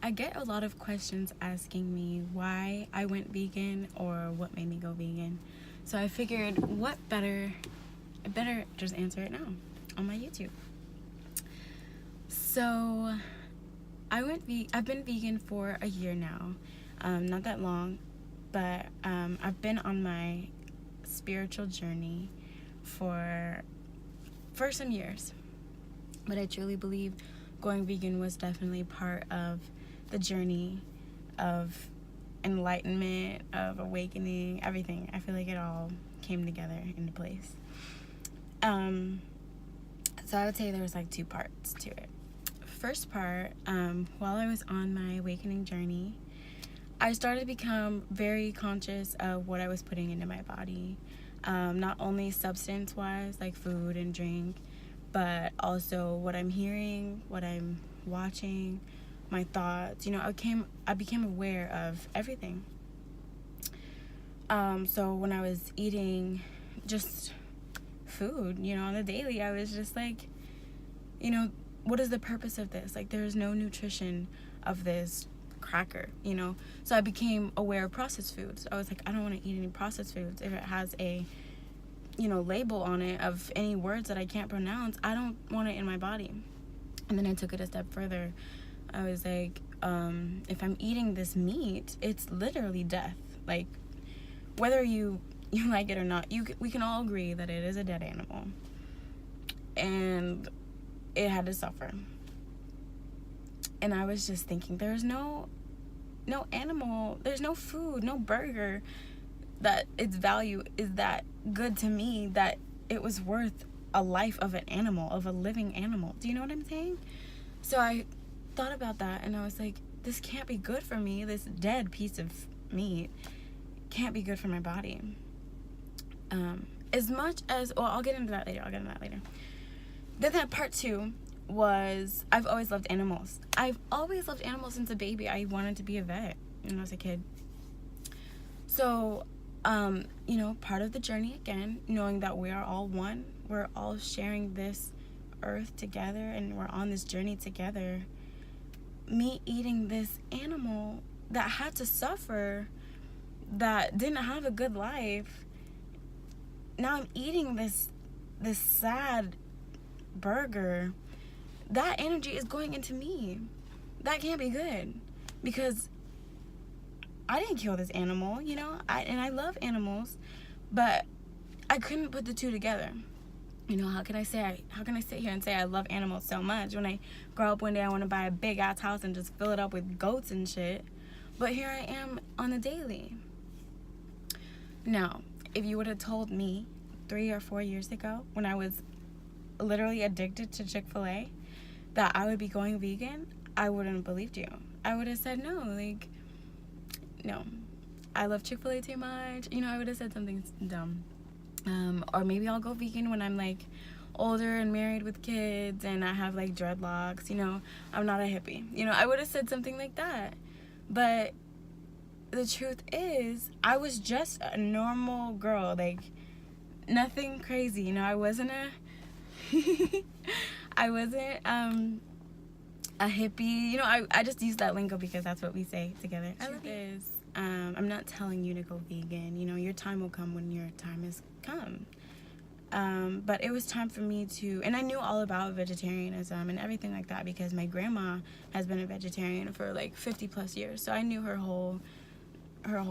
I get a lot of questions asking me why I went vegan or what made me go vegan. So I figured I better just answer it now on my YouTube. So I've been vegan for a year now. Not that long, but I've been on my spiritual journey for some years. But I truly believe going vegan was definitely part of the journey of enlightenment, of awakening, everything. I feel like it all came together into place. So I would say there was like two parts to it. First part, while I was on my awakening journey, I started to become very conscious of what I was putting into my body. Not only substance-wise, like food and drink, but also what I'm hearing, what I'm watching, my thoughts. I became aware of everything. So when I was eating just food, on the daily, I was just like, what is the purpose of this? Like, there is no nutrition of this cracker, So I became aware of processed foods. I was like, I don't want to eat any processed foods. If it has a label on it of any words that I can't pronounce, I don't want it in my body. And then I took it a step further. I was like, if I'm eating this meat, it's literally death. Like, whether you like it or not, we can all agree that it is a dead animal. And it had to suffer. And I was just thinking, there's no animal, there's no food, no burger that its value is that good to me that it was worth a life of an animal, of a living animal. Do you know what I'm saying? So I thought about that, and I was like, this can't be good for me. This dead piece of meat can't be good for my body. As much as, well, I'll get into that later. Then that part two was, I've always loved animals. I've always loved animals since a baby. I wanted to be a vet when I was a kid. So, part of the journey again, knowing that we are all one, we're all sharing this earth together, and we're on this journey together. Me eating this animal that had to suffer, that didn't have a good life. Now I'm eating this sad burger. That energy is going into me. That can't be good, because I didn't kill this animal, and I love animals, but I couldn't put the two together. How can I sit here and say I love animals so much when I grow up one day I want to buy a big ass house and just fill it up with goats and shit, but here I am on the daily. Now, if you would have told me 3 or 4 years ago, when I was literally addicted to Chick-fil-A, that I would be going vegan, I wouldn't have believed you. I would have said no, no, I love Chick-fil-A too much. I would have said something dumb. Or maybe I'll go vegan when I'm like older and married with kids and I have like dreadlocks, I'm not a hippie. I would have said something like that. But the truth is, I was just a normal girl, like nothing crazy. I wasn't I wasn't a hippie. I just use that lingo because that's what we say together. I love it. I'm not telling you to go vegan. Your time will come when your time has come. But it was time for me to, and I knew all about vegetarianism and everything like that because my grandma has been a vegetarian for like 50 plus years. So I knew her whole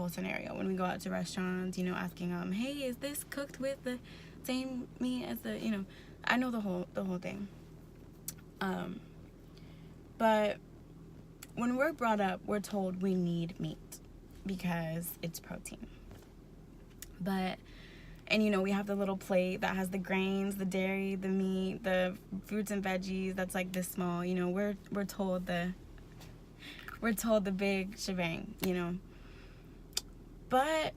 scenario when we go out to restaurants, asking hey, is this cooked with the same meat as the, I know the whole thing. But when we're brought up, we're told we need meat because it's protein. And we have the little plate that has the grains, the dairy, the meat, the fruits and veggies that's like this small. We're told the big shebang, But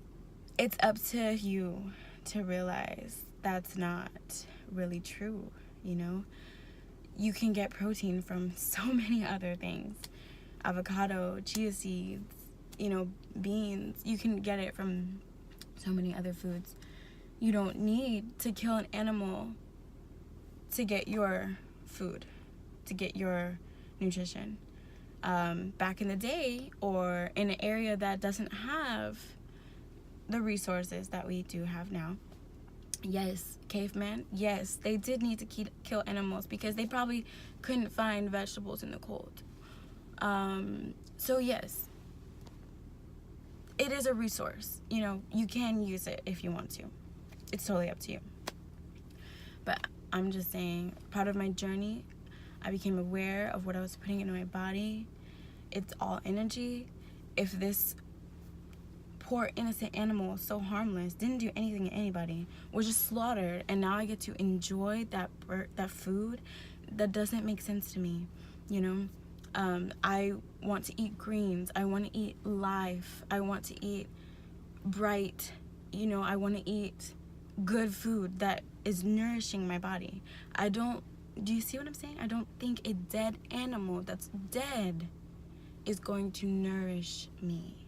it's up to you to realize that's not really true, You can get protein from so many other things. Avocado, chia seeds, beans. You can get it from so many other foods. You don't need to kill an animal to get your food, to get your nutrition. back in the day, or in an area that doesn't have the resources that we do have now. Yes, caveman, yes, they did need to kill animals because they probably couldn't find vegetables in the cold. So yes, it is a resource. You know, you can use it if you want to. It's totally up to you. But I'm just saying, part of my journey, I became aware of what I was putting into my body. It's all energy. If this poor innocent animal, so harmless, didn't do anything to anybody, was just slaughtered, and now I get to enjoy that food, that doesn't make sense to me, you know. I want to eat greens. I want to eat life. I want to eat bright, you know, I want to eat good food that is nourishing my body. Do you see what I'm saying? I don't think a dead animal that's dead is going to nourish me.